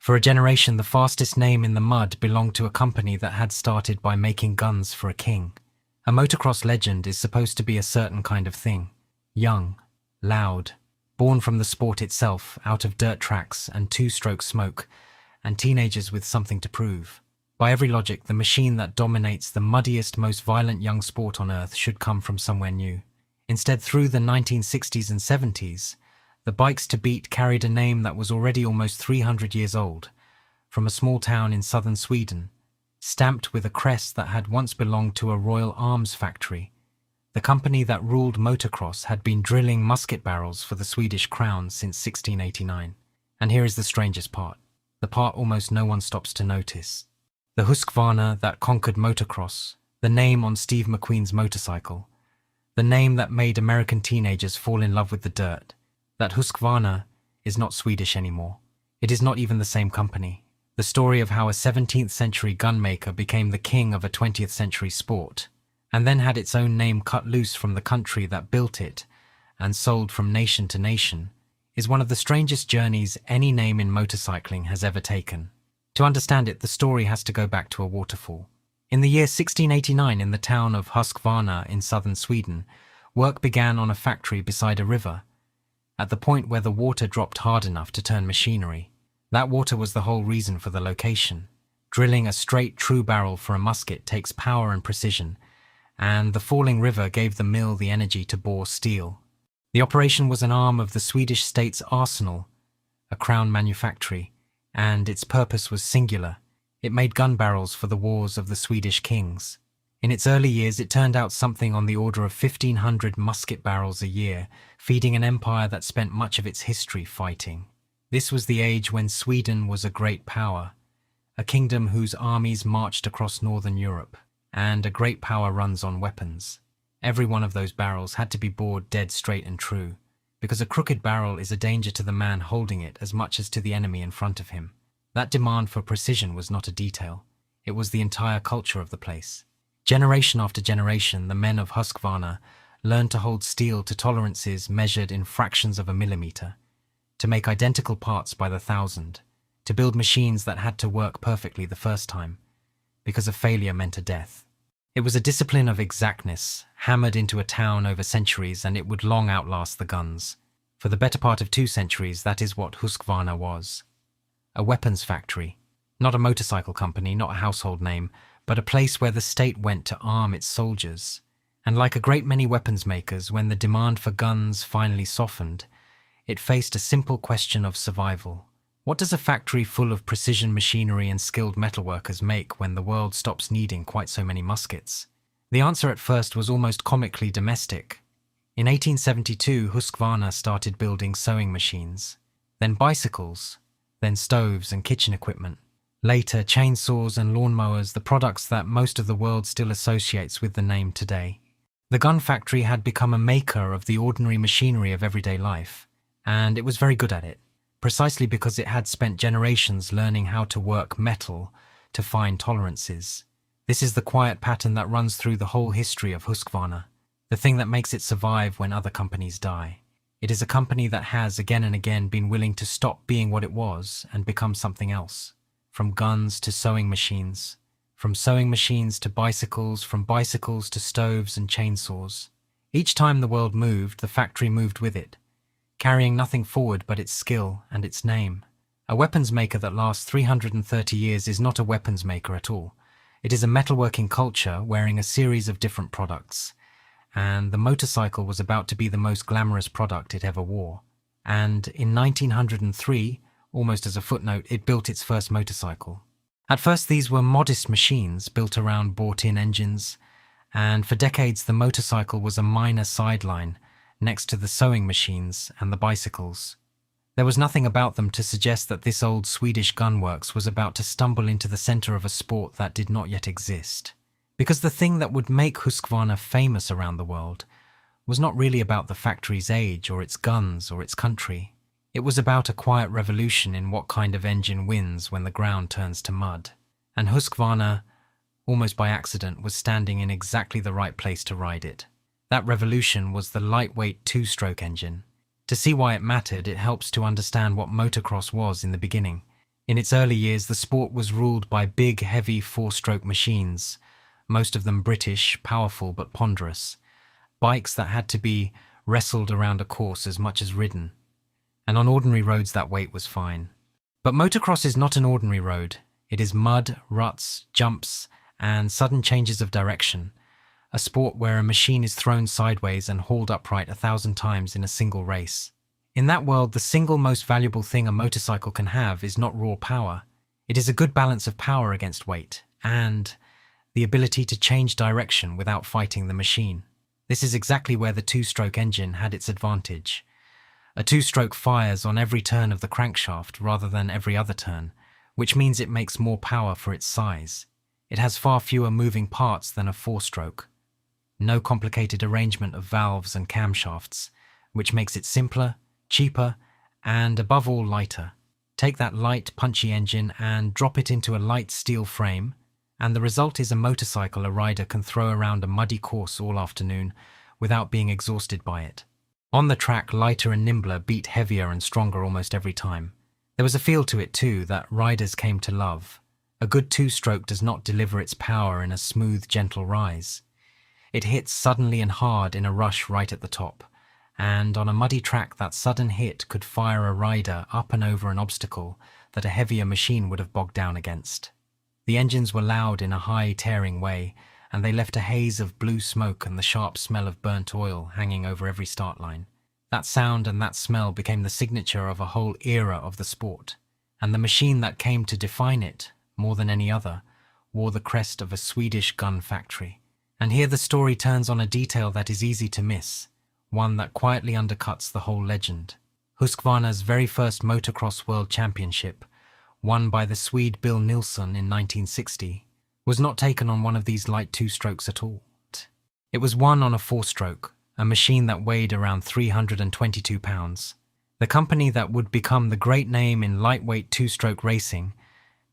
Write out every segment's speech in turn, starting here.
For a generation, the fastest name in the mud belonged to a company that had started by making guns for a king. A motocross legend is supposed to be a certain kind of thing. Young, loud, born from the sport itself, out of dirt tracks and two-stroke smoke, and teenagers with something to prove. By every logic, the machine that dominates the muddiest, most violent young sport on earth should come from somewhere new. Instead, through the 1960s and 70s, the bikes to beat carried a name that was already almost 300 years old, from a small town in southern Sweden, stamped with a crest that had once belonged to a royal arms factory. The company that ruled motocross had been drilling musket barrels for the Swedish crown since 1689. And here is the strangest part, the part almost no one stops to notice. The Husqvarna that conquered motocross, the name on Steve McQueen's motorcycle, the name that made American teenagers fall in love with the dirt. That Husqvarna is not Swedish anymore. It is not even the same company. The story of how a 17th century gunmaker became the king of a 20th century sport, and then had its own name cut loose from the country that built it and sold from nation to nation, is one of the strangest journeys any name in motorcycling has ever taken. To understand it, the story has to go back to a waterfall. In the year 1689, in the town of Husqvarna in southern Sweden, work began on a factory beside a river, at the point where the water dropped hard enough to turn machinery. That water was the whole reason for the location. Drilling a straight, true barrel for a musket takes power and precision, and the falling river gave the mill the energy to bore steel. The operation was an arm of the Swedish state's arsenal, a crown manufactory, and its purpose was singular. It made gun barrels for the wars of the Swedish kings. In its early years, it turned out something on the order of 1,500 musket barrels a year, feeding an empire that spent much of its history fighting. This was the age when Sweden was a great power, a kingdom whose armies marched across northern Europe, and a great power runs on weapons. Every one of those barrels had to be bored dead straight and true, because a crooked barrel is a danger to the man holding it as much as to the enemy in front of him. That demand for precision was not a detail. It was the entire culture of the place. Generation after generation, the men of Husqvarna learned to hold steel to tolerances measured in fractions of a millimeter, to make identical parts by the thousand, to build machines that had to work perfectly the first time, because a failure meant a death. It was a discipline of exactness, hammered into a town over centuries, and it would long outlast the guns. For the better part of 2 centuries, that is what Husqvarna was. A weapons factory, not a motorcycle company, not a household name, but a place where the state went to arm its soldiers. And like a great many weapons makers, when the demand for guns finally softened, it faced a simple question of survival. What does a factory full of precision machinery and skilled metalworkers make when the world stops needing quite so many muskets? The answer at first was almost comically domestic. In 1872, Husqvarna started building sewing machines, then bicycles, then stoves and kitchen equipment. Later, chainsaws and lawnmowers, the products that most of the world still associates with the name today. The gun factory had become a maker of the ordinary machinery of everyday life, and it was very good at it, precisely because it had spent generations learning how to work metal to fine tolerances. This is the quiet pattern that runs through the whole history of Husqvarna, the thing that makes it survive when other companies die. It is a company that has again and again been willing to stop being what it was and become something else. From guns to sewing machines, from sewing machines to bicycles, from bicycles to stoves and chainsaws. Each time the world moved, the factory moved with it, carrying nothing forward but its skill and its name. A weapons maker that lasts 330 years is not a weapons maker at all. It is a metalworking culture wearing a series of different products. And the motorcycle was about to be the most glamorous product it ever wore. And in 1903, almost as a footnote, it built its first motorcycle. At first, these were modest machines built around bought-in engines, and for decades the motorcycle was a minor sideline next to the sewing machines and the bicycles. There was nothing about them to suggest that this old Swedish gunworks was about to stumble into the center of a sport that did not yet exist. Because the thing that would make Husqvarna famous around the world was not really about the factory's age or its guns or its country. It was about a quiet revolution in what kind of engine wins when the ground turns to mud. And Husqvarna, almost by accident, was standing in exactly the right place to ride it. That revolution was the lightweight 2-stroke engine. To see why it mattered, it helps to understand what motocross was in the beginning. In its early years, the sport was ruled by big, heavy four-stroke machines, most of them British, powerful but ponderous, bikes that had to be wrestled around a course as much as ridden, and on ordinary roads that weight was fine. But motocross is not an ordinary road. It is mud, ruts, jumps, and sudden changes of direction, a sport where a machine is thrown sideways and hauled upright 1,000 times in a single race. In that world, the single most valuable thing a motorcycle can have is not raw power. It is a good balance of power against weight, and the ability to change direction without fighting the machine. This is exactly where the two-stroke engine had its advantage. A two-stroke fires on every turn of the crankshaft rather than every other turn, which means it makes more power for its size. It has far fewer moving parts than a four-stroke. No complicated arrangement of valves and camshafts, which makes it simpler, cheaper, and above all lighter. Take that light, punchy engine and drop it into a light steel frame, and the result is a motorcycle a rider can throw around a muddy course all afternoon without being exhausted by it. On the track, lighter and nimbler beat heavier and stronger almost every time. There was a feel to it too that riders came to love. A good two-stroke does not deliver its power in a smooth, gentle rise. It hits suddenly and hard in a rush right at the top, and on a muddy track that sudden hit could fire a rider up and over an obstacle that a heavier machine would have bogged down against. The engines were loud in a high, tearing way, and they left a haze of blue smoke and the sharp smell of burnt oil hanging over every start line. That sound and that smell became the signature of a whole era of the sport, and the machine that came to define it, more than any other, wore the crest of a Swedish gun factory. And here the story turns on a detail that is easy to miss, one that quietly undercuts the whole legend. Husqvarna's very first motocross world championship, won by the Swede Bill Nilsson in 1960, was not taken on one of these light two-strokes at all. It was won on a four-stroke, a machine that weighed around 322 pounds. The company that would become the great name in lightweight two-stroke racing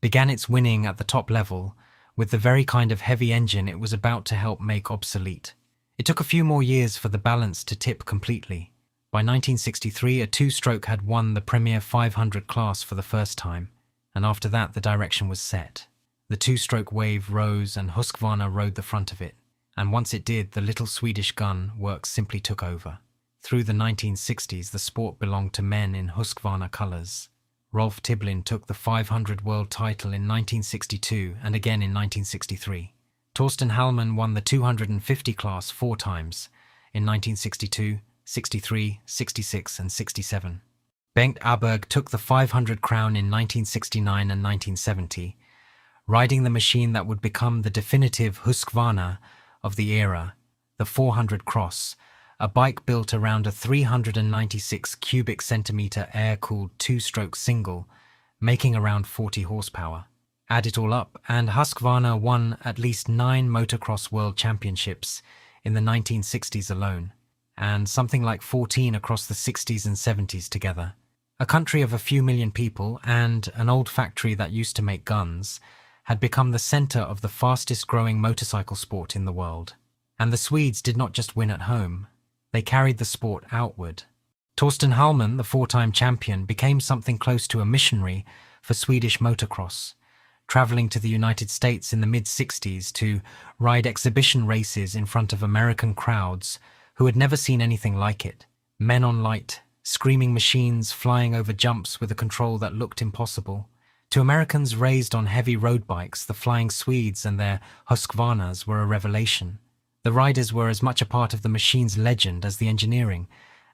began its winning at the top level with the very kind of heavy engine it was about to help make obsolete. It took a few more years for the balance to tip completely. By 1963, a two-stroke had won the Premier 500 class for the first time, and after that the direction was set. The two-stroke wave rose and Husqvarna rode the front of it, and once it did, the little Swedish gun work simply took over. Through the 1960s, the sport belonged to men in Husqvarna colours. Rolf Tiblin took the 500 world title in 1962 and again in 1963. Torsten Hallman won the 250 class 4 times, in 1962, 63, 66 and 67. Bengt Aberg took the 500 crown in 1969 and 1970, riding the machine that would become the definitive Husqvarna of the era, the 400 Cross, a bike built around a 396 cubic centimetre air-cooled two-stroke single, making around 40 horsepower. Add it all up, and Husqvarna won at least 9 motocross world championships in the 1960s alone, and something like 14 across the 60s and 70s together. A country of a few million people and an old factory that used to make guns had become the centre of the fastest growing motorcycle sport in the world. And the Swedes did not just win at home, they carried the sport outward. Torsten Hallman, the 4-time champion, became something close to a missionary for Swedish motocross, travelling to the United States in the mid-60s to ride exhibition races in front of American crowds who had never seen anything like it. Men on light, screaming machines flying over jumps with a control that looked impossible. To Americans raised on heavy road bikes, the flying Swedes and their Husqvarnas were a revelation. The riders were as much a part of the machine's legend as the engineering,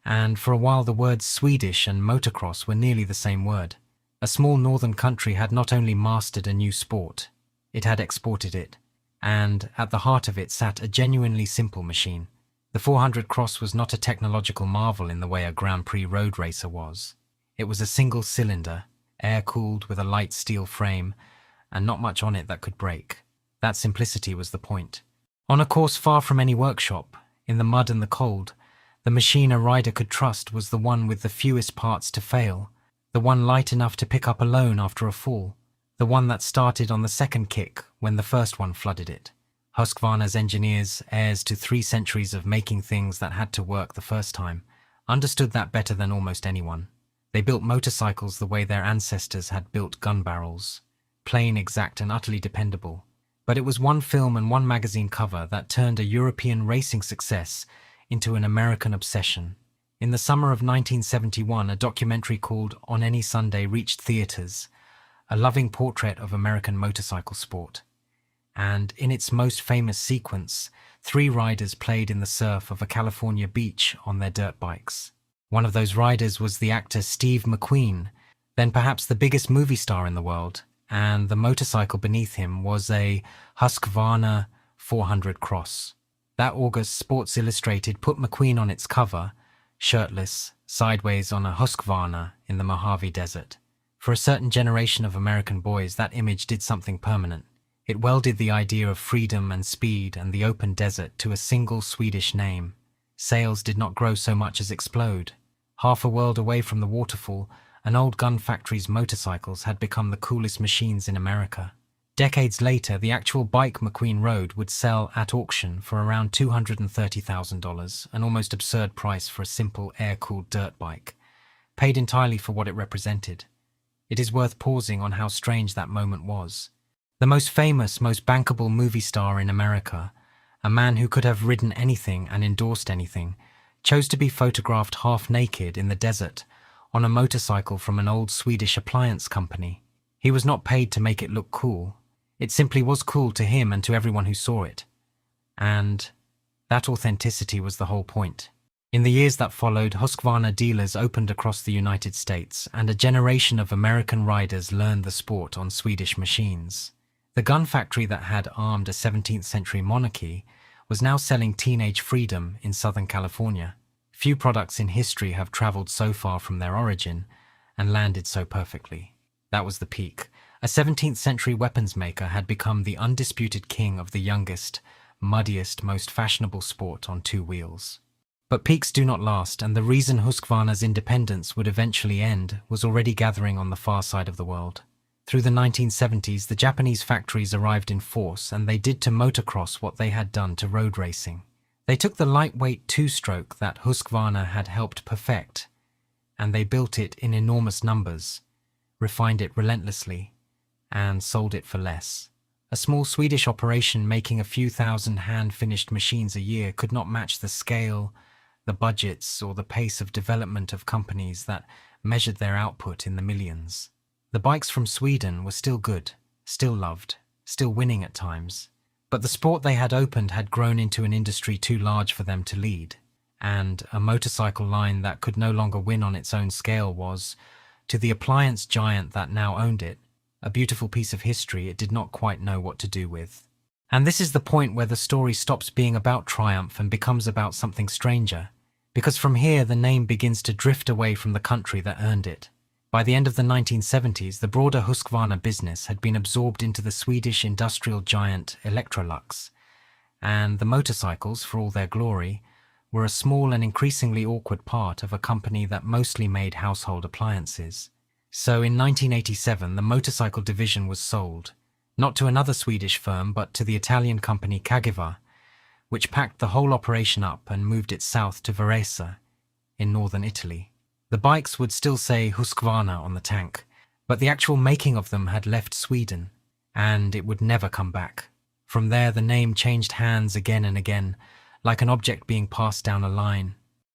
and for a while the words Swedish and motocross were nearly the same word. A small northern country had not only mastered a new sport, it had exported it, and at the heart of it sat a genuinely simple machine. The 400 Cross was not a technological marvel in the way a Grand Prix road racer was. It was a single cylinder, air-cooled with a light steel frame, and not much on it that could break. That simplicity was the point. On a course far from any workshop, in the mud and the cold, the machine a rider could trust was the one with the fewest parts to fail, the one light enough to pick up alone after a fall, the one that started on the second kick when the first one flooded it. Husqvarna's engineers, heirs to 3 centuries of making things that had to work the first time, understood that better than almost anyone. They built motorcycles the way their ancestors had built gun barrels, plain, exact, and utterly dependable. But it was one film and one magazine cover that turned a European racing success into an American obsession. In the summer of 1971, a documentary called On Any Sunday reached theaters, a loving portrait of American motorcycle sport. And in its most famous sequence, 3 riders played in the surf of a California beach on their dirt bikes. One of those riders was the actor Steve McQueen, then perhaps the biggest movie star in the world, and the motorcycle beneath him was a Husqvarna 400 Cross. That August, Sports Illustrated put McQueen on its cover, shirtless, sideways on a Husqvarna in the Mojave Desert. For a certain generation of American boys, that image did something permanent. It welded the idea of freedom and speed and the open desert to a single Swedish name. Sales did not grow so much as explode. Half a world away from the waterfall, an old gun factory's motorcycles had become the coolest machines in America. Decades later, the actual bike McQueen rode would sell at auction for around $230,000, an almost absurd price for a simple air-cooled dirt bike, paid entirely for what it represented. It is worth pausing on how strange that moment was. The most famous, most bankable movie star in America, a man who could have ridden anything and endorsed anything, chose to be photographed half naked in the desert on a motorcycle from an old Swedish appliance company. He was not paid to make it look cool. It simply was cool to him and to everyone who saw it. And that authenticity was the whole point. In the years that followed, Husqvarna dealers opened across the United States, and a generation of American riders learned the sport on Swedish machines. The gun factory that had armed a 17th century monarchy was now selling teenage freedom in Southern California. Few products in history have traveled so far from their origin and landed so perfectly. That was the peak. A 17th century weapons maker had become the undisputed king of the youngest, muddiest, most fashionable sport on 2 wheels. But peaks do not last, and the reason Husqvarna's independence would eventually end was already gathering on the far side of the world. Through the 1970s, the Japanese factories arrived in force, and they did to motocross what they had done to road racing. They took the lightweight 2-stroke that Husqvarna had helped perfect, and they built it in enormous numbers, refined it relentlessly, and sold it for less. A small Swedish operation making a few thousand hand-finished machines a year could not match the scale, the budgets, or the pace of development of companies that measured their output in the millions. The bikes from Sweden were still good, still loved, still winning at times. But the sport they had opened had grown into an industry too large for them to lead, and a motorcycle line that could no longer win on its own scale was, to the appliance giant that now owned it, a beautiful piece of history it did not quite know what to do with. And this is the point where the story stops being about triumph and becomes about something stranger, because from here the name begins to drift away from the country that earned it. By the end of the 1970s, the broader Husqvarna business had been absorbed into the Swedish industrial giant Electrolux, and the motorcycles, for all their glory, were a small and increasingly awkward part of a company that mostly made household appliances. So in 1987, the motorcycle division was sold, not to another Swedish firm, but to the Italian company Cagiva, which packed the whole operation up and moved it south to Varese, in northern Italy. The bikes would still say Husqvarna on the tank, but the actual making of them had left Sweden, and it would never come back. From there, the name changed hands again and again, like an object being passed down a line.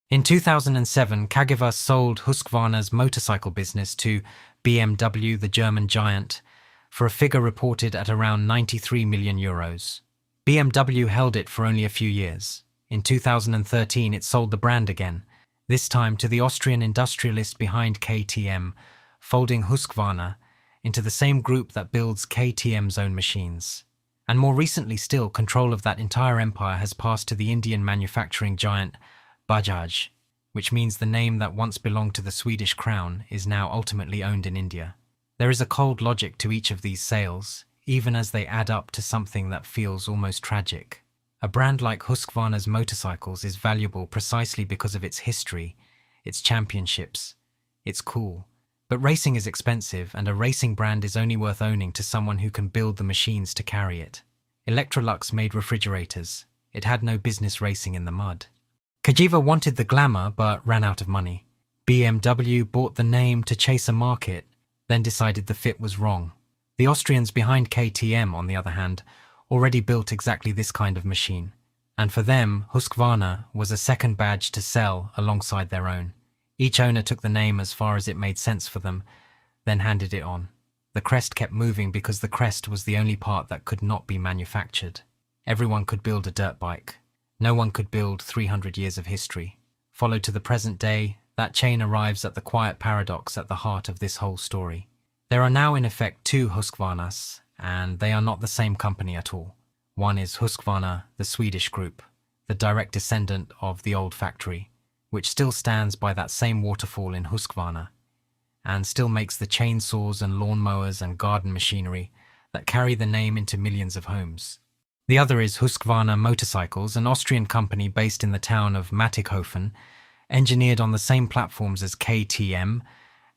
In 2007, Cagiva sold Husqvarna's motorcycle business to BMW, the German giant, for a figure reported at around 93 million euros. BMW held it for only a few years. In 2013, it sold the brand again, this time to the Austrian industrialist behind KTM, folding Husqvarna into the same group that builds KTM's own machines. And more recently still, control of that entire empire has passed to the Indian manufacturing giant Bajaj, which means the name that once belonged to the Swedish crown is now ultimately owned in India. There is a cold logic to each of these sales, even as they add up to something that feels almost tragic. A brand like Husqvarna's motorcycles is valuable precisely because of its history, its championships. It's cool. But racing is expensive, and a racing brand is only worth owning to someone who can build the machines to carry it. Electrolux made refrigerators. It had no business racing in the mud. Cagiva wanted the glamour, but ran out of money. BMW bought the name to chase a market, then decided the fit was wrong. The Austrians behind KTM, on the other hand, already built exactly this kind of machine. And for them, Husqvarna was a second badge to sell alongside their own. Each owner took the name as far as it made sense for them, then handed it on. The crest kept moving because the crest was the only part that could not be manufactured. Everyone could build a dirt bike. No one could build 300 years of history. Followed to the present day, that chain arrives at the quiet paradox at the heart of this whole story. There are now in effect two Husqvarnas, and they are not the same company at all. One is Husqvarna, the Swedish group, the direct descendant of the old factory, which still stands by that same waterfall in Husqvarna, and still makes the chainsaws and lawnmowers and garden machinery that carry the name into millions of homes. The other is Husqvarna Motorcycles, an Austrian company based in the town of Mattighofen, engineered on the same platforms as KTM,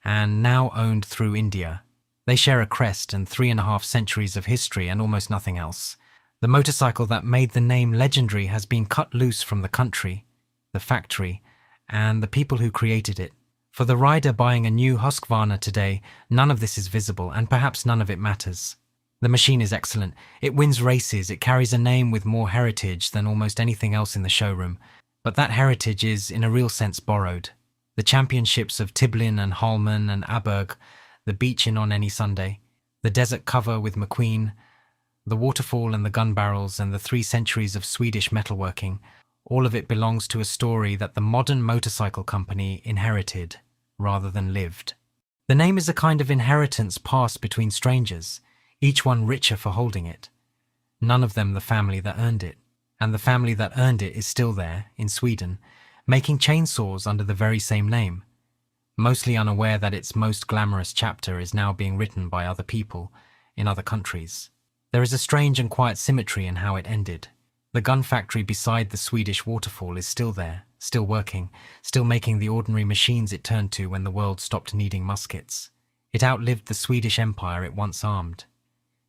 and now owned through India. They share a crest and 3.5 centuries of history and almost nothing else. The motorcycle that made the name legendary has been cut loose from the country, the factory, and the people who created it. For the rider buying a new Husqvarna today, none of this is visible, and perhaps none of it matters. The machine is excellent. It wins races. It carries a name with more heritage than almost anything else in the showroom. But that heritage is, in a real sense, borrowed. The championships of Tiblin and Holmen and Aberg, the beach in On Any Sunday, the desert cover with McQueen, the waterfall and the gun barrels and the 3 centuries of Swedish metalworking, all of it belongs to a story that the modern motorcycle company inherited rather than lived. The name is a kind of inheritance passed between strangers, each one richer for holding it. None of them the family that earned it. And the family that earned it is still there, in Sweden, making chainsaws under the very same name, mostly unaware that its most glamorous chapter is now being written by other people in other countries. There is a strange and quiet symmetry in how it ended. The gun factory beside the Swedish waterfall is still there, still working, still making the ordinary machines it turned to when the world stopped needing muskets. It outlived the Swedish empire it once armed.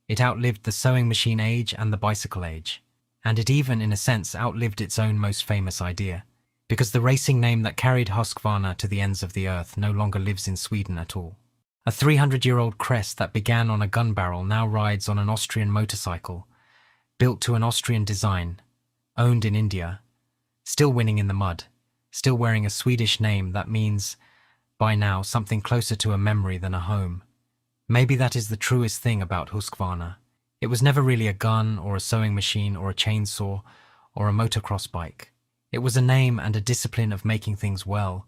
It outlived the sewing machine age and the bicycle age. And it even, in a sense, outlived its own most famous idea, because the racing name that carried Husqvarna to the ends of the earth no longer lives in Sweden at all. A 300-year-old crest that began on a gun barrel now rides on an Austrian motorcycle, built to an Austrian design, owned in India, still winning in the mud, still wearing a Swedish name that means, by now, something closer to a memory than a home. Maybe that is the truest thing about Husqvarna. It was never really a gun or a sewing machine or a chainsaw or a motocross bike. It was a name and a discipline of making things well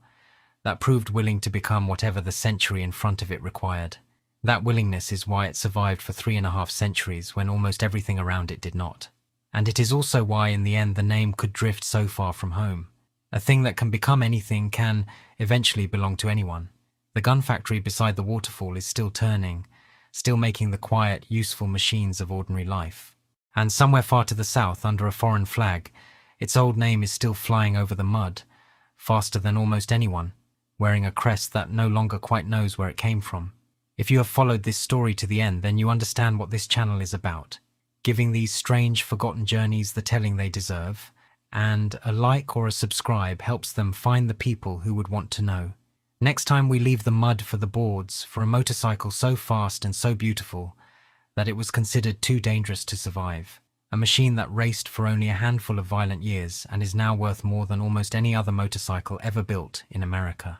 that proved willing to become whatever the century in front of it required. That willingness is why it survived for 3.5 centuries when almost everything around it did not. And it is also why in the end the name could drift so far from home. A thing that can become anything can eventually belong to anyone. The gun factory beside the waterfall is still turning, still making the quiet, useful machines of ordinary life. And somewhere far to the south, under a foreign flag, its old name is still flying over the mud, faster than almost anyone, wearing a crest that no longer quite knows where it came from. If you have followed this story to the end, then you understand what this channel is about, giving these strange, forgotten journeys the telling they deserve, and a like or a subscribe helps them find the people who would want to know. Next time we leave the mud for the boards for a motorcycle so fast and so beautiful that it was considered too dangerous to survive. A machine that raced for only a handful of violent years and is now worth more than almost any other motorcycle ever built in America.